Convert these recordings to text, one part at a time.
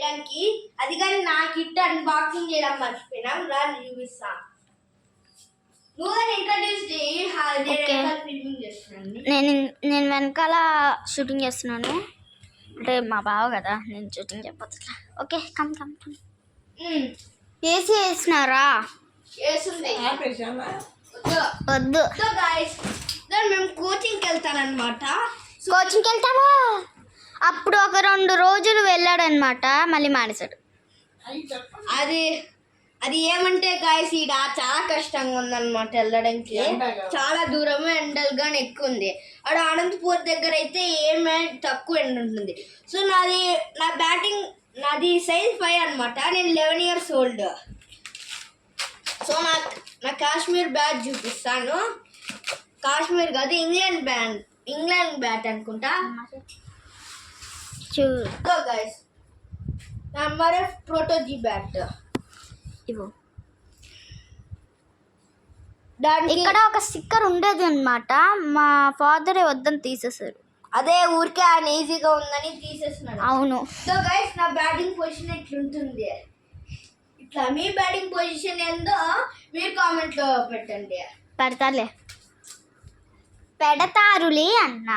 చేయడానికి. అది కానీ నా కిట్ అన్బాక్సింగ్ చేయడం మర్చిపోయినాం. రా చూపిస్తా. నువ్వు ఇంట్రడ్యూస్ చేయి. ఫిల్మింగ్ చేస్తున్నాను. నేను వెనకాల షూటింగ్ చేస్తున్నాను. అంటే మా బావ కదా, నేను షూటింగ్ చెప్పొచ్చు. ఓకే కమ్ ఏసీ వేసినారా? వద్దు. మేము కోచింగ్కి వెళ్తానమాట. కోచింగ్కి వెళ్తావా? అప్పుడు ఒక 2 రోజులు వెళ్ళాడనమాట, మళ్ళీ మానేశాడు. అది ఏమంటే గాయస్ ఈడ చాలా కష్టంగా ఉందన్నమాట వెళ్ళడానికి. చాలా దూరము, ఎండలుగా ఎక్కువ ఉంది. ఆడ అనంతపూర్ దగ్గర అయితే ఏమే తక్కువ ఎండ ఉంటుంది. సో నాది సైజ్ 5 అనమాట. నేను 11 years old. సో నా కాశ్మీర్ బ్యాట్ చూపిస్తాను. కాశ్మీర్ కాదు, ఇంగ్లాండ్ బ్యాట్ అనుకుంటా. గైస్ ఎంఆర్ఎఫ్ ప్రోటోజీ బ్యాట్ ఇవ్వు. ఇక్కడ ఒక స్టిక్కర్ ఉండేది అనమాట, మా ఫాదరే వద్దని తీసేసారు. అదే ఊరికే ఆయన ఈజీగా ఉందని తీసేస్తున్నాడు. అవును. సో గైస్ నా బ్యాటింగ్ పొజిషన్ ఇట్లుంటుంది. ఇట్లా మీ బ్యాటింగ్ పొజిషన్ ఏందో మీరు కామెంట్లో పెట్టండి. పెడతారులే, పెడతారులే అన్న.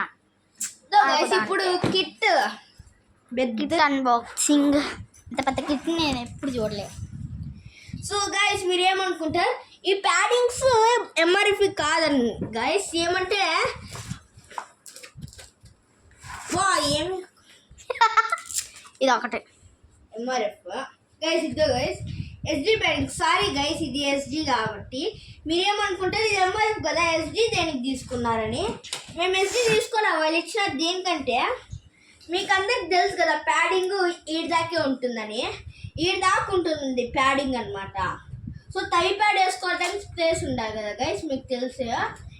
ఇప్పుడు కిట్ అన్బాక్సింగ్. ఇంత పెద్ద కిట్ నేను ఎప్పుడు చూడలేదు. సో గైస్ మీరు ఏమనుకుంటారు, ఈ ప్యాడింగ్స్ ఎంఆర్ఎఫ్ కాదని గైస్. ఏమంటే ఏమి ఇది ఒకటే ఎంఆర్ఎఫ్ గైస్. ఇద్దో guys SG padding. Sorry guys, ఇది ఎస్జీ కాబట్టి మీరేమనుకుంటారు ఇది ఎంఆర్ఎఫ్ కదా, ఎస్జీ దేనికి తీసుకున్నారని. మేము ఎస్జీ తీసుకోవాలి. వాళ్ళు ఇచ్చిన దేనికంటే మీకు అందరికి తెలుసు కదా ప్యాడింగ్ ఈడదాకే ఉంటుందని. ఈడదాకా ఉంటుంది ప్యాడింగ్ అనమాట. సో టై ప్యాడ్ వేసుకోవడానికి స్పేస్ ఉండాలి కదా గైస్, మీకు తెలుసు.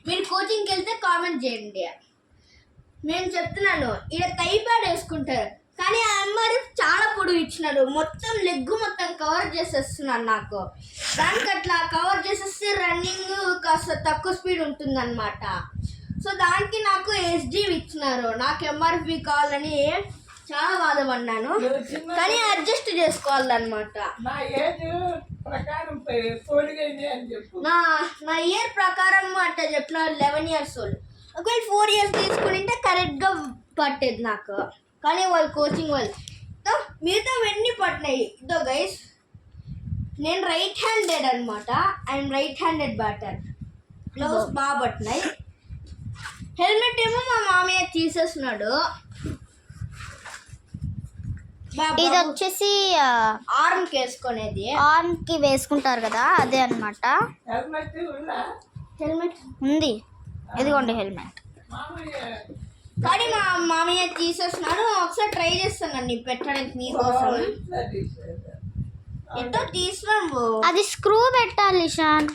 మీరు కోచింగ్కి వెళ్తే కామెంట్ చేయండి. నేను చెప్తున్నాను, ఈడ టై ప్యాడ్ వేసుకుంటారు కానీ ఆ ఎంఆర్ఎఫ్ చాలా పొడుగు ఇచ్చినాడు. మొత్తం లెగ్ మొత్తం కవర్ చేసేస్తున్నాను నాకు. దానికి అట్లా కవర్ చేసేస్తే రన్నింగ్ కాస్త తక్కువ స్పీడ్ ఉంటుంది అనమాట. సో దానికి నాకు ఎస్జీ ఇచ్చినారు. నాకు ఎంఆర్ఎఫ్ కావాలని చాలా బాధపడినాను, కానీ అడ్జస్ట్ చేసుకోవాలన్నమాట. నా ఇయర్ ప్రకారం అట్లా చెప్పిన 11 years old. ఒకవేళ 4 years తీసుకుంటే కరెక్ట్గా పట్టేది నాకు. కానీ వాళ్ళు కోచింగ్ వాళ్ళు మిగతా వెన్నీ పట్టినాయి. ఇదో గైస్ నేను రైట్ హ్యాండెడ్ అనమాట. I'm right handed batter. Gloves బాగా పట్టినాయి. హెల్మెట్ ఏమో మా మామయ్య తీసేస్తున్నాడు. ఇది వచ్చేసి ఆర్మ్కి వేసుకునేది, ఆర్మ్కి వేసుకుంటారు కదా, అదే అనమాట. హెల్మెట్ ఉంది, ఇదిగోండి హెల్మెట్. కానీ మా మామయ్య తీసేస్తున్నాడు. ఒకసారి ట్రై చేస్తానండి పెట్టడానికి మీకోసం. ఎంతో తీసినాము. అది స్క్రూ పెట్టాలి షాన్.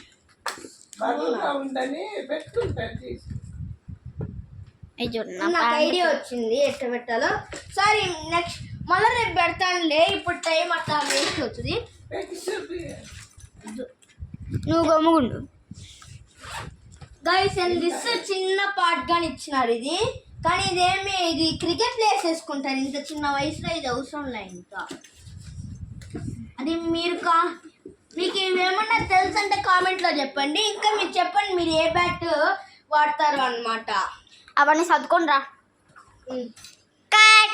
నాకు ఐడియా వచ్చింది ఎట్లా పెట్టాలో. సరే నెక్స్ట్ మళ్ళీ రేపు పెడతానులే. ఇప్పుడు టైం అట్లా వేస్ట్ అవుతుంది. నువ్వు గమ్ముగుండు గైస్. అండ్ దిస్ చిన్న పార్ట్ గాని ఇచ్చినారు ఇది. కానీ ఇది క్రికెట్ ప్లేయర్స్ వేసుకుంటారు. ఇంత చిన్న వయసులో ఇది అవసరం లే. ఇంకా అది మీకు ఇవేమన్నా తెలుసు అంటే కామెంట్లో చెప్పండి. ఇంకా మీరు చెప్పండి మీరు ఏ బ్యాట్ వాడతారు అన్నమాట. అవన్నీ చదువుకోండి రా. బాయ్.